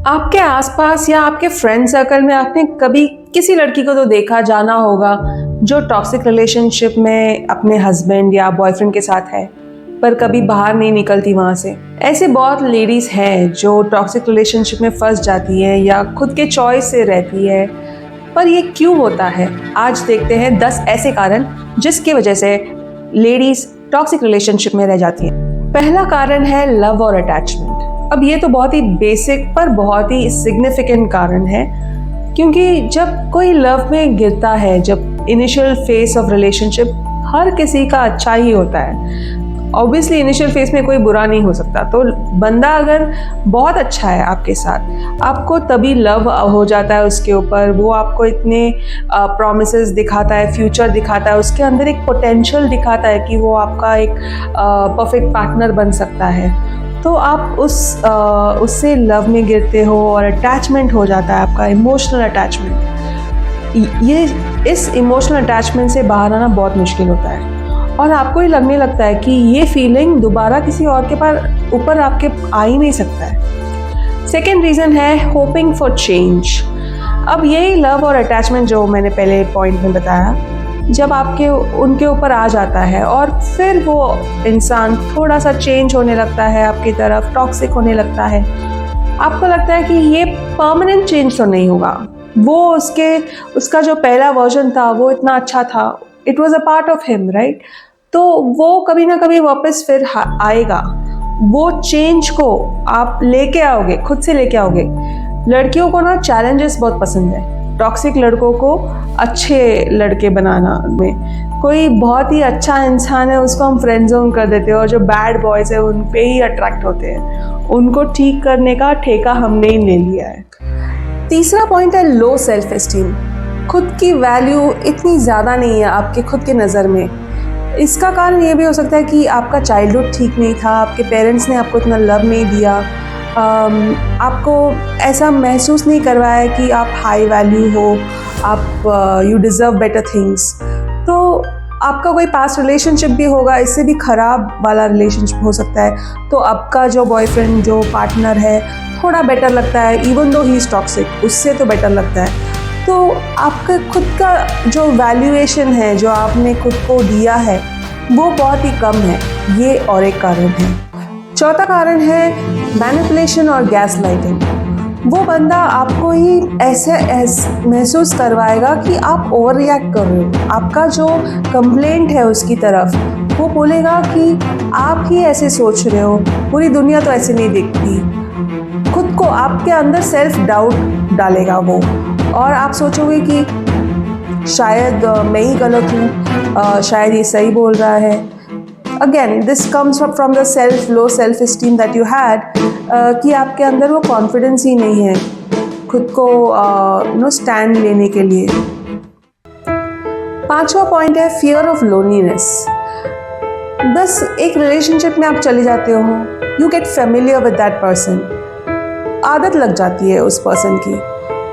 आपके आसपास या आपके फ्रेंड सर्कल में आपने कभी किसी लड़की को तो देखा जाना होगा जो टॉक्सिक रिलेशनशिप में अपने हस्बैंड या बॉयफ्रेंड के साथ है, पर कभी बाहर नहीं निकलती वहाँ से। ऐसे बहुत लेडीज़ हैं जो टॉक्सिक रिलेशनशिप में फंस जाती हैं या खुद के चॉइस से रहती है। पर ये क्यों होता है? आज देखते हैं 10 ऐसे कारण जिसकी वजह से लेडीज़ टॉक्सिक रिलेशनशिप में रह जाती हैं। पहला कारण है लव और अटैचमेंट। अब ये तो बहुत ही बेसिक पर बहुत ही सिग्निफिकेंट कारण है, क्योंकि जब कोई लव में गिरता है, जब इनिशियल फेज ऑफ रिलेशनशिप हर किसी का अच्छा ही होता है। ऑब्वियसली इनिशियल फेज में कोई बुरा नहीं हो सकता, तो बंदा अगर बहुत अच्छा है आपके साथ, आपको तभी लव हो जाता है उसके ऊपर। वो आपको इतने प्रॉमिसेस दिखाता है, फ्यूचर दिखाता है, उसके अंदर एक पोटेंशियल दिखाता है कि वो आपका एक परफेक्ट पार्टनर बन सकता है। तो आप उससे लव में गिरते हो और अटैचमेंट हो जाता है आपका, इमोशनल अटैचमेंट। ये इस इमोशनल अटैचमेंट से बाहर आना बहुत मुश्किल होता है और आपको ही लगने लगता है कि ये फीलिंग दोबारा किसी और के ऊपर आपके आ ही नहीं सकता है। सेकेंड रीज़न है होपिंग फॉर चेंज। अब यही लव और अटैचमेंट जो मैंने पहले पॉइंट में बताया, जब आपके उनके ऊपर आ जाता है और फिर वो इंसान थोड़ा सा चेंज होने लगता है आपकी तरफ, टॉक्सिक होने लगता है, आपको लगता है कि ये परमानेंट चेंज तो नहीं होगा। वो उसका जो पहला वर्जन था वो इतना अच्छा था, it was a part of him, right? तो वो कभी ना कभी वापस फिर आएगा। वो चेंज को आप लेके आओगे, खुद से लेके आओगे। लड़कियों को ना चैलेंजेस बहुत पसंद है। टॉक्सिक लड़कों को अच्छे लड़के बनाना में, कोई बहुत ही अच्छा इंसान है उसको हम फ्रेंड जोन कर देते हैं और जो बैड बॉयज़ है उन पे ही अट्रैक्ट होते हैं। उनको ठीक करने का ठेका हमने ही ले लिया है। तीसरा पॉइंट है लो सेल्फ एस्टीम। खुद की वैल्यू इतनी ज़्यादा नहीं है आपके खुद के नज़र में। इसका कारण ये भी हो सकता है कि आपका चाइल्डहुड ठीक नहीं था, आपके पेरेंट्स ने आपको इतना लव नहीं दिया, आपको ऐसा महसूस नहीं करवाया कि आप हाई वैल्यू हो, आप यू डिज़र्व बेटर थिंग्स। तो आपका कोई पास्ट रिलेशनशिप भी होगा, इससे भी ख़राब वाला रिलेशनशिप हो सकता है, तो आपका जो बॉयफ्रेंड, जो पार्टनर है, थोड़ा बेटर लगता है, even though he is toxic, उससे तो बेटर लगता है। तो आपका खुद का जो वैल्यूएशन है, जो आपने खुद को दिया है, वो बहुत ही कम है। ये और एक कारण है। चौथा कारण है मैनिपुलेशन और गैस लाइटिंग। वो बंदा आपको ही ऐसे महसूस करवाएगा कि आप ओवर रिएक्ट कर रहे हो। आपका जो कंप्लेंट है उसकी तरफ, वो बोलेगा कि आप ही ऐसे सोच रहे हो, पूरी दुनिया तो ऐसे नहीं दिखती। खुद को आपके अंदर सेल्फ डाउट डालेगा वो, और आप सोचोगे कि शायद मैं ही गलत हूँ, शायद ये सही बोल रहा है। Again this comes from the low self esteem that you had, कि आपके अंदर वो कॉन्फिडेंस ही नहीं है खुद को स्टैंड लेने के लिए। पांचवा पॉइंट है फियर ऑफ लोनलीनेस। बस एक रिलेशनशिप में आप चले जाते हो, you get familiar with that person, आदत लग जाती है उस पर्सन की,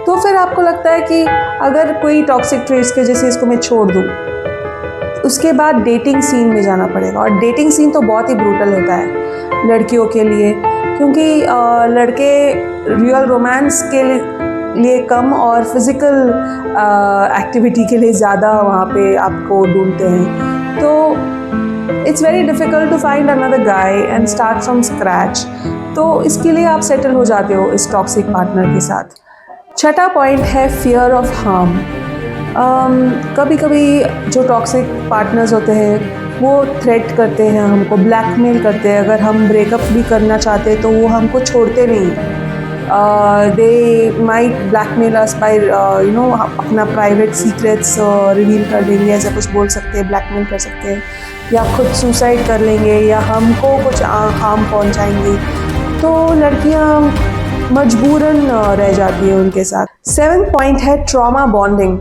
तो फिर आपको लगता है कि अगर कोई टॉक्सिक ट्रेट्स के जैसे इसको मैं छोड़ दूँ, उसके बाद डेटिंग सीन में जाना पड़ेगा। और डेटिंग सीन तो बहुत ही ब्रूटल होता है लड़कियों के लिए, क्योंकि लड़के रियल रोमांस के लिए कम और फिज़िकल एक्टिविटी के लिए ज़्यादा वहाँ पे आपको ढूंढते हैं। तो it's very difficult to find another guy and start from scratch. तो इसके लिए आप सेटल हो जाते हो इस टॉक्सिक पार्टनर के साथ। छठा पॉइंट है फियर ऑफ हार्म। कभी कभी जो टॉक्सिक पार्टनर्स होते हैं वो थ्रेट करते हैं, हमको ब्लैकमेल करते हैं। अगर हम ब्रेकअप भी करना चाहते हैं तो वो हमको छोड़ते नहीं। They might blackmail us by अपना प्राइवेट सीक्रेट्स रिवील कर देंगे, ऐसा कुछ बोल सकते हैं, ब्लैकमेल कर सकते हैं, या खुद सुसाइड कर लेंगे, या हमको कुछ हार्म पहुंचाएंगे। तो लड़कियां मजबूरन रह जाती है उनके साथ। 7th पॉइंट है ट्रॉमा बॉन्डिंग।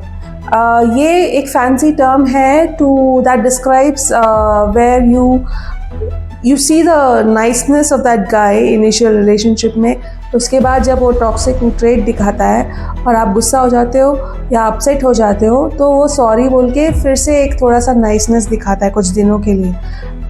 ये एक फैंसी टर्म है to that describes where you see the niceness of that guy initial relationship में। उसके बाद जब वो टॉक्सिक ट्रेट दिखाता है और आप गुस्सा हो जाते हो या अपसेट हो जाते हो, तो वो सॉरी बोल के फिर से एक थोड़ा सा नाइसनेस दिखाता है कुछ दिनों के लिए।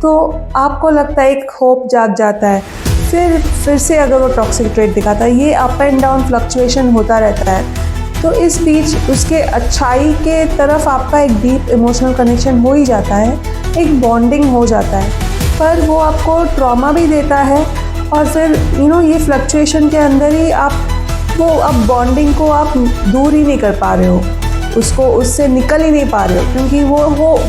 तो आपको लगता है एक होप जाग जाता है, फिर से अगर वो टॉक्सिक ट्रेट दिखाता है, ये अप एंड डाउन फ्लक्चुएशन होता रहता है। तो इस बीच उसके अच्छाई के तरफ आपका एक डीप इमोशनल कनेक्शन हो ही जाता है, एक बॉन्डिंग हो जाता है, पर वो आपको ट्रॉमा भी देता है। और फिर ये फ्लक्चुएशन के अंदर ही अब बॉन्डिंग को आप दूर ही नहीं कर पा रहे हो, उससे निकल ही नहीं पा रहे हो, क्योंकि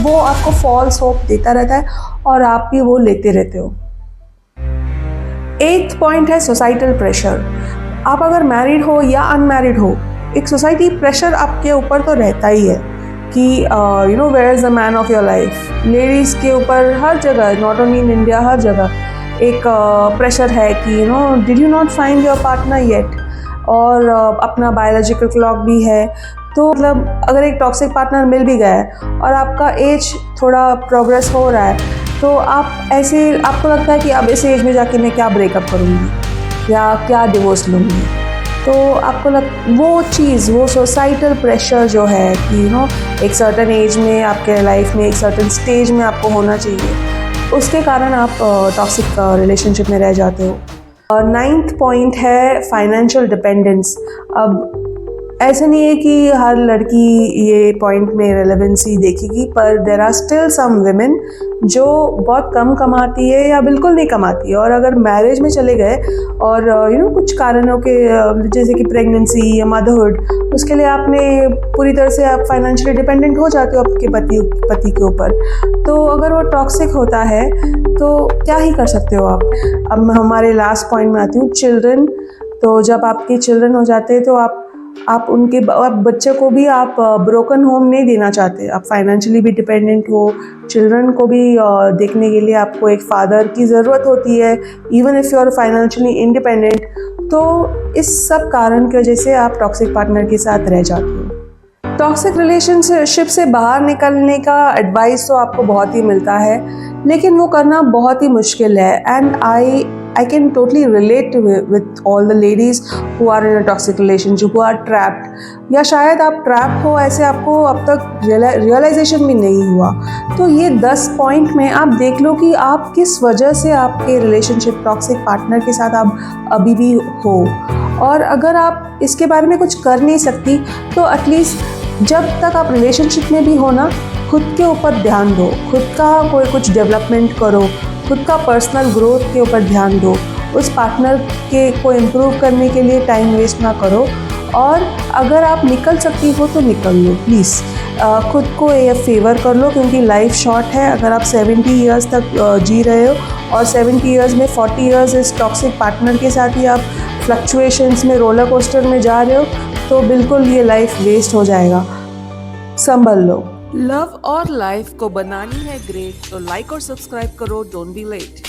वो आपको फॉल्स होप देता रहता है और आप भी वो लेते रहते हो। 8th पॉइंट है सोसाइटल प्रेशर। आप अगर मैरिड हो या अनमैरिड हो, एक सोसाइटी प्रेशर आपके ऊपर तो रहता ही है कि where is the man of your life. Ladies के ऊपर हर जगह, नॉट ओनली इन इंडिया, हर जगह एक प्रेशर है कि did you not find your partner yet. और अपना बायोलॉजिकल क्लॉक भी है। तो मतलब अगर एक टॉक्सिक पार्टनर मिल भी गया है और आपका एज थोड़ा प्रोग्रेस हो रहा है, तो आपको लगता है कि अब इस एज में जाके मैं क्या ब्रेकअप करूँगी या क्या डिवोर्स लूँगी। तो आपको वो सोसाइटल प्रेशर जो है कि एक सर्टन एज में आपके लाइफ में, एक सर्टन स्टेज में आपको होना चाहिए, उसके कारण आप टॉक्सिक रिलेशनशिप में रह जाते हो। 9th पॉइंट है फाइनेंशियल डिपेंडेंस। अब ऐसा नहीं है कि हर लड़की ये पॉइंट में रेलेवेंसी देखेगी, पर there are still some women जो बहुत कम कमाती है या बिल्कुल नहीं कमाती है, और अगर मैरिज में चले गए और कुछ कारणों के जैसे कि प्रेगनेंसी या मदरहुड, उसके लिए आपने पूरी तरह से आप फाइनेंशियली डिपेंडेंट हो जाते हो आपके पति के ऊपर। तो अगर वो टॉक्सिक होता है तो क्या ही कर सकते हो आप। अब हमारे लास्ट पॉइंट में आती हूँ, चिल्ड्रन। तो जब आपके चिल्ड्रन हो जाते हैं तो आप बच्चे को भी आप ब्रोकन होम नहीं देना चाहते। आप फाइनेंशियली भी डिपेंडेंट हो, चिल्ड्रन को भी देखने के लिए आपको एक फादर की ज़रूरत होती है, even if you are financially independent. तो इस सब कारण की वजह से आप टॉक्सिक पार्टनर के साथ रह जाते हो। टॉक्सिक रिलेशनशिप से बाहर निकलने का एडवाइस तो आपको बहुत ही मिलता है, लेकिन वो करना बहुत ही मुश्किल है। And I can totally relate with all the ladies who are in a toxic relationship, who are trapped, या शायद आप ट्रैप हो, ऐसे आपको अब तक रियलाइजेशन भी नहीं हुआ। तो ये 10 पॉइंट में आप देख लो कि आप किस वजह से आपके रिलेशनशिप टॉक्सिक पार्टनर के साथ आप अभी भी हो। और अगर आप इसके बारे में कुछ कर नहीं सकती, तो एटलीस्ट जब तक आप रिलेशनशिप में भी हो ना, खुद के ऊपर ध्यान दो, खुद का कुछ डेवलपमेंट करो, खुद का पर्सनल ग्रोथ के ऊपर ध्यान दो, उस पार्टनर को इम्प्रूव करने के लिए टाइम वेस्ट ना करो। और अगर आप निकल सकती हो तो निकल लो प्लीज़। खुद को ये फेवर कर लो, क्योंकि लाइफ शॉर्ट है। अगर आप 70 ईयर्स तक जी रहे हो और 70 ईयर्स में 40 ईयर्स इस टॉक्सिक पार्टनर के साथ ही आप फ्लक्चुएशंस में, रोलर कोस्टर में जा रहे हो, तो बिल्कुल ये लाइफ वेस्ट हो जाएगा। संभल लो। लव और लाइफ को बनानी है ग्रेट, तो लाइक और सब्सक्राइब करो। Don't be late.